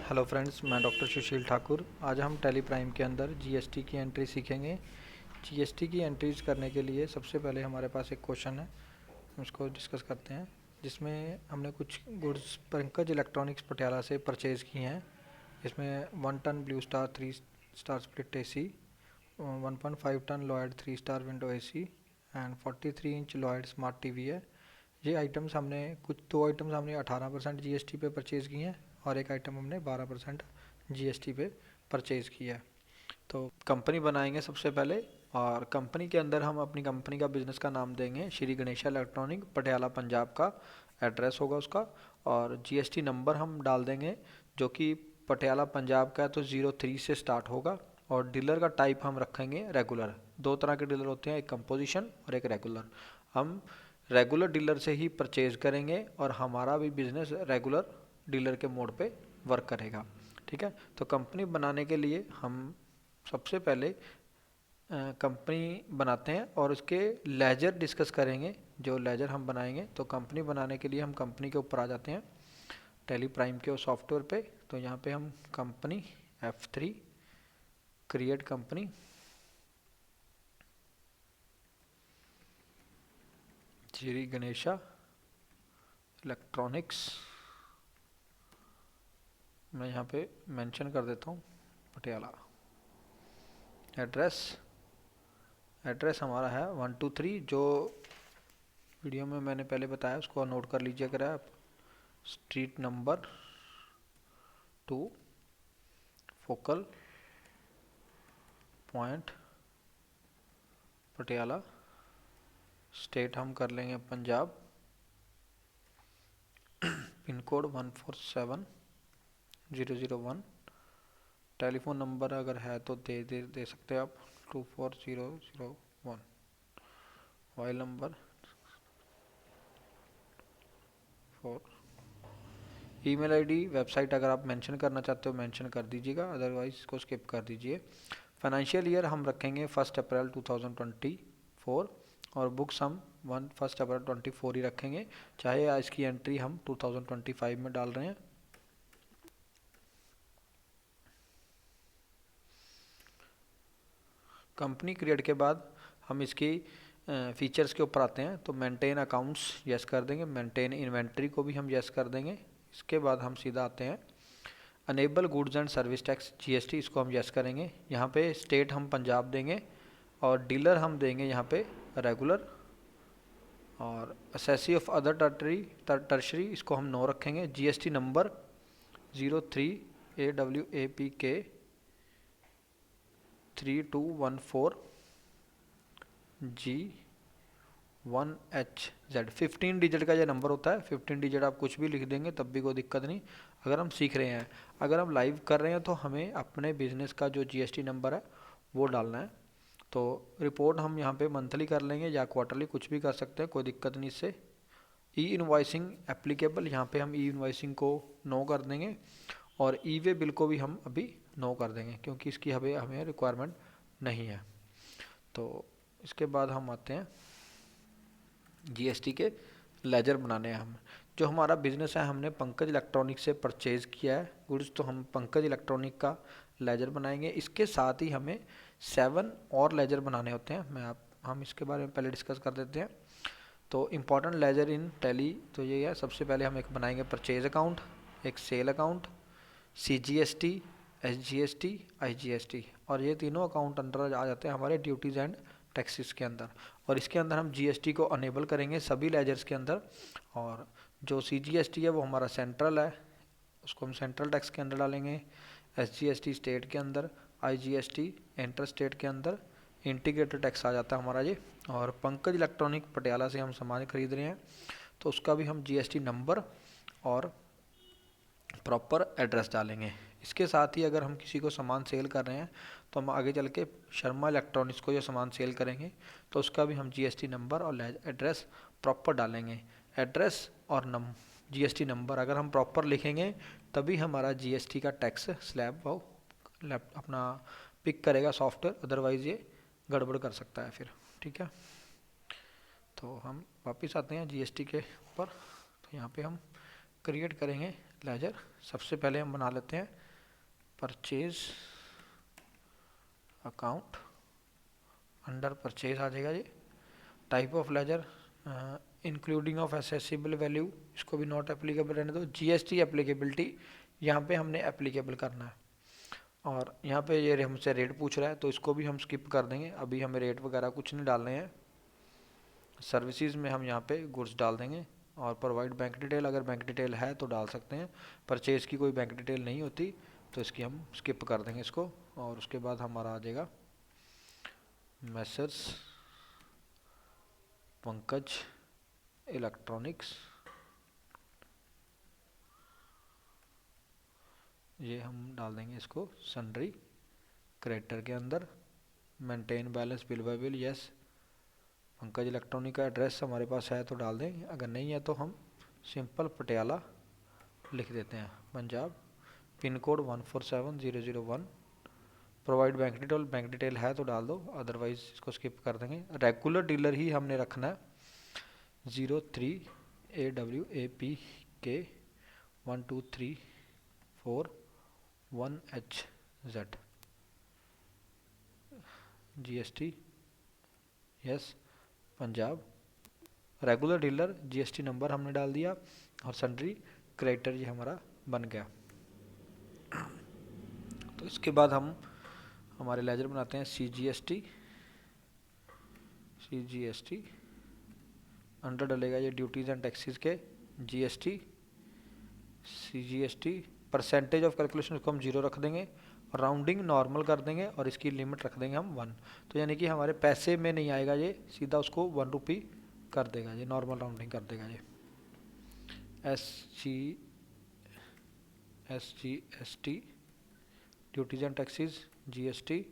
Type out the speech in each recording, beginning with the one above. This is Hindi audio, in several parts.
हेलो फ्रेंड्स, मैं डॉक्टर सुशील ठाकुर। आज हम टैली प्राइम के अंदर जीएसटी की एंट्री सीखेंगे। जीएसटी की एंट्रीज करने के लिए सबसे पहले हमारे पास एक क्वेश्चन है, हम इसको डिस्कस करते हैं। जिसमें हमने कुछ गुड्स पंकज इलेक्ट्रॉनिक्स पटियाला से परचेज़ किए हैं। इसमें 1 ton Blue Star 3 star split AC, 1.5 ton Lloyd 3 star window AC and 43 inch Lloyd smart TV है। ये आइटम्स हमने दो आइटम्स हमने 18% जीएसटी पे परचेज़ किए हैं और एक आइटम हमने 12% जीएसटी पे परचेज़ किया है। तो कंपनी बनाएंगे सबसे पहले, और कंपनी के अंदर हम अपनी कंपनी का बिज़नेस का नाम देंगे श्री गणेशा इलेक्ट्रॉनिक पटियाला पंजाब का एड्रेस होगा उसका। और जीएसटी नंबर हम डाल देंगे जो कि पटियाला पंजाब का है तो 03 से स्टार्ट होगा। और डीलर का टाइप हम रखेंगे रेगुलर। दो तरह के डीलर होते हैं, एक कंपोजिशन और एक रेगुलर। हम रेगुलर डीलर से ही परचेज करेंगे और हमारा भी बिजनेस रेगुलर डीलर के मोड पे वर्क करेगा। ठीक है, तो कंपनी बनाने के लिए हम सबसे पहले कंपनी बनाते हैं और उसके लेजर डिस्कस करेंगे। जो लेजर हम बनाएंगे, तो कंपनी बनाने के लिए हम कंपनी के ऊपर आ जाते हैं, टैली प्राइम के सॉफ्टवेयर पे। तो यहाँ पे हम company F3 create company, Shri Ganesha electronics, मैं यहाँ पे मेंशन कर देता हूँ पटियाला। एड्रेस हमारा है 123, जो वीडियो में मैंने पहले बताया उसको नोट कर लीजिए अगर आप। Street number 2, focal point Patiala, state हम कर लेंगे Punjab, pin code 147001। Telephone number अगर है तो दे सकते हैं आप, 24001। Mobile number 4। Email ID, website अगर आप मेंशन करना चाहते हो मेंशन कर दीजिएगा, अदरवाइज इसको स्किप कर दीजिए। फाइनेंशियल ईयर हम रखेंगे 1 अप्रैल 2024 और बुक्स हम 1 अप्रैल 24 ही रखेंगे, चाहे इसकी एंट्री हम 2025 में डाल रहे हैं। कंपनी क्रिएट के बाद हम इसकी फीचर्स के ऊपर आते हैं। तो मेंटेन अकाउंट्स यस कर देंगे, मेंटेन इन्वेंट्री को भी हम यस कर देंगे। इसके बाद हम सीधा आते हैं enable goods and service tax GST, इसको हम यस करेंगे। यहाँ पे स्टेट हम पंजाब देंगे और डीलर हम देंगे यहाँ पे रेगुलर। और असेसी ऑफ अदर टर्शरी इसको हम नो रखेंगे। GST number 03AWAPK 3214G1HZ। 15 digit का ये नंबर होता है, 15 डिजिट आप कुछ भी लिख देंगे तब भी कोई दिक्कत नहीं, अगर हम सीख रहे हैं। अगर हम लाइव कर रहे हैं तो हमें अपने बिजनेस का जो जीएसटी नंबर है वो डालना है। तो रिपोर्ट हम यहाँ पे मंथली कर लेंगे या क्वार्टरली, कुछ भी कर सकते हैं, कोई दिक्कत नहीं इससे। ई इनवॉइसिंग एप्लीकेबल, यहाँ पे हम ई इनवॉइसिंग को नो कर देंगे और ई वे बिल को भी हम अभी नो कर देंगे क्योंकि इसकी हमें रिक्वायरमेंट नहीं है। तो इसके बाद हम आते हैं जीएसटी के लेजर बनाने हैं। हम जो हमारा बिजनेस है हमने पंकज इलेक्ट्रॉनिक से परचेज़ किया है गुड्स, तो हम पंकज इलेक्ट्रॉनिक का लेजर बनाएंगे। इसके साथ ही हमें 7 और लेजर बनाने होते हैं। हम इसके बारे में पहले डिस्कस कर देते हैं। तो इम्पॉर्टेंट लेजर इन टैली तो ये है, सबसे पहले हम एक बनाएंगे परचेज अकाउंट, एक sale account, CGST, SGST, IGST, और ये तीनों अकाउंट अंडर आ जाते हैं हमारे ड्यूटीज़ एंड टैक्सेस के अंदर। और इसके अंदर हम जीएसटी को अनेबल करेंगे सभी लेजर्स के अंदर। और जो CGST है वो हमारा सेंट्रल है, उसको हम सेंट्रल टैक्स के अंदर डालेंगे। SGST स्टेट के अंदर, IGST इंटर स्टेट के अंदर, इंटीग्रेटेड टैक्स आ जाता है हमारा ये। और पंकज इलेक्ट्रॉनिक पटियाला से हम सामान खरीद रहे हैं तो उसका भी हम जीएसटी नंबर और प्रॉपर एड्रेस डालेंगे। इसके साथ ही अगर हम किसी को सामान सेल कर रहे हैं तो हम आगे चल के शर्मा इलेक्ट्रॉनिक्स को जो सामान सेल करेंगे तो उसका भी हम जीएसटी नंबर और एड्रेस प्रॉपर डालेंगे। एड्रेस और जीएसटी नंबर अगर हम प्रॉपर लिखेंगे तभी हमारा जीएसटी का टैक्स स्लैब वो अपना पिक करेगा सॉफ्टवेयर, अदरवाइज़ ये गड़बड़ कर सकता है फिर। ठीक है, तो हम वापस आते हैं जीएसटी के ऊपर। तो यहाँ पे हम क्रिएट करेंगे लेजर। सबसे पहले हम बना लेते हैं परचेज अकाउंट, अंडर परचेज आ जाएगा ये। Type of ledger including of assessable value, इसको भी नॉट एप्लीकेबल रहने दो। जीएसटी एप्लीकेबिलिटी यहाँ पे हमने एप्लीकेबल करना है, और यहाँ पे ये हमसे रेट पूछ रहा है तो इसको भी हम स्किप कर देंगे, अभी हमें रेट वगैरह कुछ नहीं डालने हैं। सर्विसेज में हम यहाँ पे गुड्स डाल देंगे, और प्रोवाइड बैंक डिटेल, अगर बैंक डिटेल है तो डाल सकते हैं। परचेज की कोई बैंक डिटेल नहीं होती तो इसकी हम स्किप कर देंगे इसको। और उसके बाद हमारा आ जाएगा मैसर्स पंकज इलेक्ट्रॉनिक्स, ये हम डाल देंगे इसको सन्ड्री क्रेडिटर के अंदर। Maintain balance bill bye bill, yes. Pankaj electronic का एड्रेस हमारे पास है तो डाल दें, अगर नहीं है तो हम सिंपल पटियाला लिख देते हैं, Punjab. Pin code 147001। Provide bank detail है तो डाल दो, अदरवाइज इसको स्किप कर देंगे। रेगुलर डीलर ही हमने रखना है, 03AWAPK 12341HZ। GST yes Punjab. Regular dealer GST number हमने डाल दिया, और सन्ड्री क्रेडिटर ये हमारा बन गया। तो इसके बाद हम हमारे लेजर बनाते हैं सीजीएसटी। अंडर डलेगा ये ड्यूटीज़ एंड टैक्सेस के GST. CGST percentage of calculation उसको हम 0 रख देंगे, राउंडिंग नॉर्मल कर देंगे, और इसकी लिमिट रख देंगे हम 1। तो यानी कि हमारे पैसे में नहीं आएगा ये, सीधा उसको 1 रुपी कर देगा ये, नॉर्मल राउंडिंग कर देगा ये। SGST duties and taxes, GST,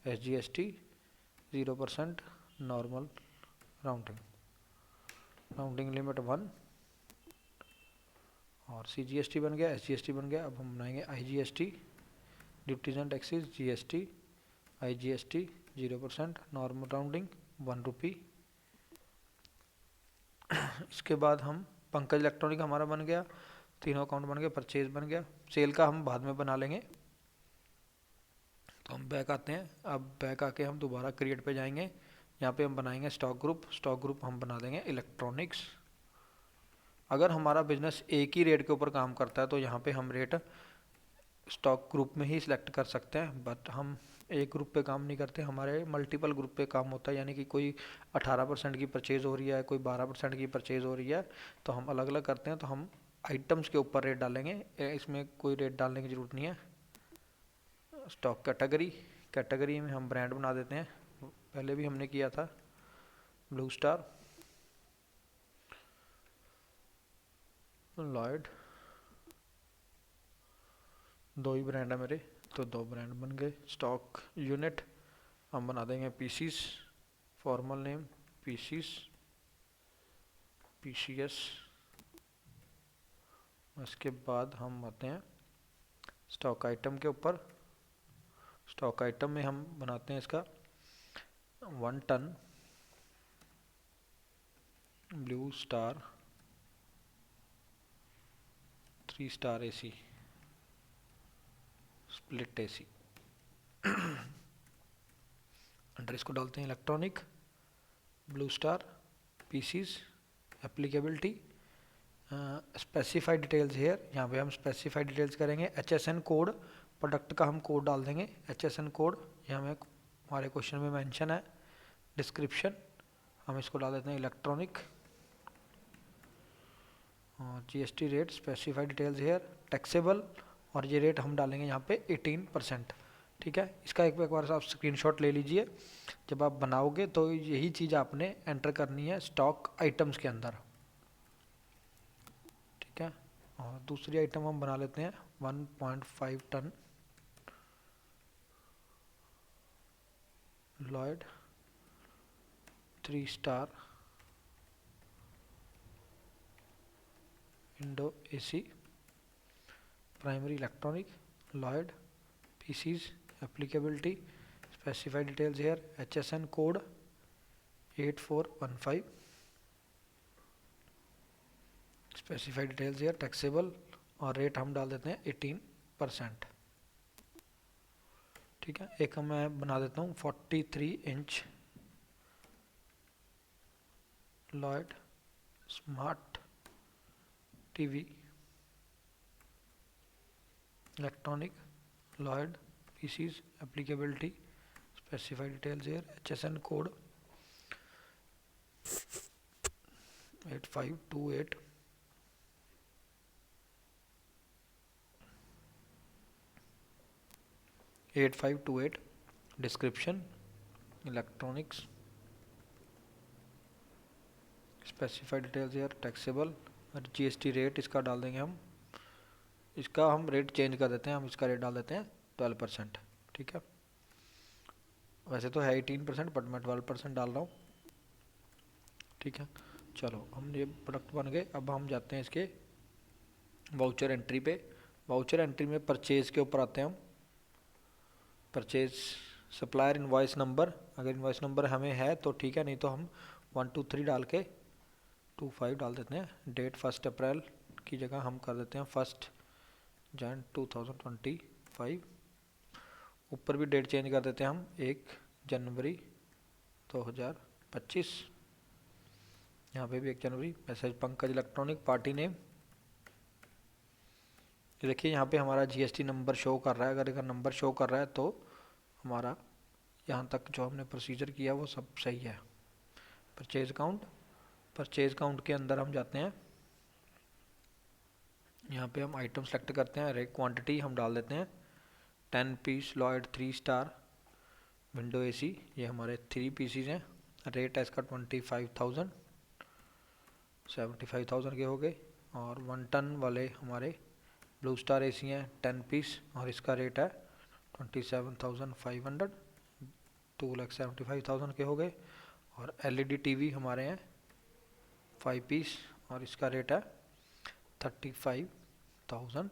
SGST 0% normal rounding, rounding limit 1। और सीजीएसटी बन गया, SGST बन गया। अब हम बनाएंगे IGST, duties and taxes, GST, IGST 0% normal rounding 1 रुपी। इसके बाद हम पंकज इलेक्ट्रॉनिक हमारा बन गया, तीनों अकाउंट बन गए, परचेज बन गया। सेल का हम बाद में बना लेंगे। तो हम बैक आते हैं, अब बैक आके हम दोबारा क्रिएट पे जाएंगे, यहाँ पे हम बनाएंगे स्टॉक ग्रुप हम बना देंगे इलेक्ट्रॉनिक्स। अगर हमारा बिजनेस एक ही रेट के ऊपर काम करता है तो यहाँ पे हम रेट स्टॉक ग्रुप में ही सिलेक्ट कर सकते हैं, बट हम एक ग्रुप पे काम नहीं करते, हमारे मल्टीपल ग्रुप पे काम होता है। यानी कि कोई 18% की परचेज़ हो रही है, कोई 12% की परचेज़ हो रही है, तो हम अलग अलग करते हैं। तो हम आइटम्स के ऊपर रेट डालेंगे, इसमें कोई रेट डालने की ज़रूरत नहीं है। स्टॉक कैटेगरी में हम ब्रांड बना देते हैं, पहले भी हमने किया था, ब्लू स्टार, लॉयड। 2 ही ब्रांड है मेरे, तो 2 ब्रांड बन गए। स्टॉक यूनिट हम बना देंगे pieces, formal name pieces, PCS. उसके बाद हम आते हैं स्टॉक आइटम के ऊपर। स्टॉक आइटम में हम बनाते हैं इसका 1 ton Blue Star 3 star AC split AC. Under इसको डालते हैं electronic, Blue Star, pieces, applicability, specified details here, यहाँ पे हम स्पेसिफाइड डिटेल्स करेंगे। HSN कोड, प्रोडक्ट का हम कोड डाल देंगे, HSN कोड, ये हमें हमारे क्वेश्चन में मेंशन है। डिस्क्रिप्शन हम इसको डाल देते हैं इलेक्ट्रॉनिक, और GST rate, specified details here, taxable, और ये रेट हम डालेंगे यहाँ पे 18%। ठीक है, इसका एक बार आप स्क्रीनशॉट ले लीजिए, जब आप बनाओगे तो यही चीज़ आपने एंटर करनी है स्टॉक आइटम्स के अंदर। ठीक है, और दूसरी आइटम हम बना लेते हैं 1.5 ton Lloyd 3 star window AC, primary electronic, Lloyd, pieces, applicability, specified details here, HSN code 8415, specified details here, taxable, और रेट हम डाल देते हैं 18%। ठीक है, एक मैं बना देता हूँ 43 inch Lloyd smart TV electronic Lloyd pieces applicability specified details here HSN code 8528 8528 description electronics specified details here taxable और जीएसटी रेट इसका डाल देंगे हम, इसका हम रेट चेंज कर देते हैं, हम इसका रेट डाल देते हैं 12%। ठीक है, वैसे तो है 18% बट मैं 12% डाल रहा हूँ। ठीक है, चलो हम ये प्रोडक्ट बन गए। अब हम जाते हैं इसके वाउचर एंट्री पे। वाउचर एंट्री में परचेज के ऊपर आते हैं हम। परचेज सप्लायर इनवॉइस नंबर, अगर इनवॉइस नंबर हमें है तो ठीक है, नहीं तो हम 123 डाल के 25 डाल देते हैं। डेट 1 अप्रैल की जगह हम कर देते हैं 1 जन 2025। ऊपर भी डेट चेंज कर देते हैं हम 1 जनवरी 2025। यहाँ पे भी 1 जनवरी। Message Pankaj electronic party name. देखिए यहाँ पे हमारा जीएसटी नंबर शो कर रहा है। अगर नंबर शो कर रहा है तो हमारा यहाँ तक जो हमने प्रोसीजर किया वो सब सही है। परचेज काउंट, परचेज काउंट के अंदर हम जाते हैं, यहाँ पे हम आइटम सेलेक्ट करते हैं। रेट क्वांटिटी हम डाल देते हैं 10 piece Lloyd 3 star window AC, ये हमारे 3 पीसीज हैं। रेट है इसका 25,000, 75,000 के हो गए। और 1 टन वाले हमारे ब्लू स्टार एसी हैं 10 पीस और इसका रेट है 27,500, 2,75,000 के हो गए। और एलईडी टीवी हमारे हैं 5 पीस और इसका रेट है 35,000,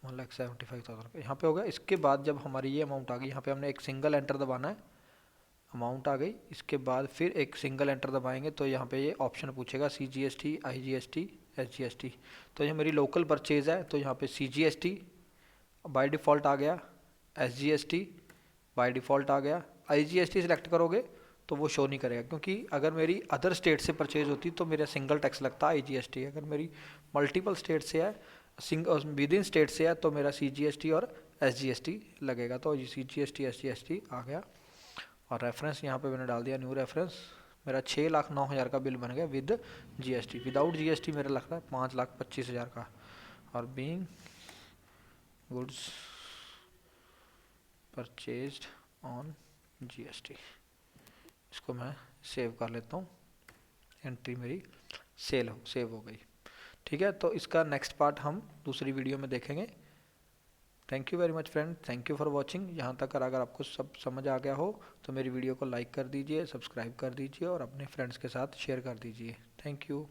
1,75,000 का यहाँ पे हो गया। इसके बाद जब हमारी ये अमाउंट आ गई, यहाँ पे हमने एक सिंगल एंटर दबाना है, अमाउंट आ गई। इसके बाद फिर एक सिंगल एंटर दबाएंगे तो यहाँ पे ये ऑप्शन पूछेगा CGST IGST SGST। तो ये मेरी लोकल परचेज़ है तो यहाँ पे CGST बाय डिफ़ॉल्ट आ गया, SGST बाय डिफ़ॉल्ट आ गया। IGST सिलेक्ट करोगे तो वो शो नहीं करेगा, क्योंकि अगर मेरी अदर स्टेट से परचेज होती तो मेरा सिंगल टैक्स लगता है IGST। अगर मेरी मल्टीपल स्टेट से है, विद इन स्टेट से है तो मेरा CGST और SGST लगेगा। तो CGST SGST आ गया। और रेफरेंस यहाँ पे मैंने डाल दिया न्यू रेफरेंस। मेरा 6,09,000 का बिल बन गया विद GST। विदाउट GST मेरा लग रहा है 5,25,000 का। और being goods purchased on GST, इसको मैं सेव कर लेता हूँ। एंट्री मेरी सेव हो गई। ठीक है, तो इसका नेक्स्ट पार्ट हम दूसरी वीडियो में देखेंगे। Thank you very much friend, thank you for watching. यहाँ तक अगर आपको सब समझ आ गया हो तो मेरी वीडियो को लाइक कर दीजिए, सब्सक्राइब कर दीजिए और अपने फ्रेंड्स के साथ शेयर कर दीजिए। Thank you.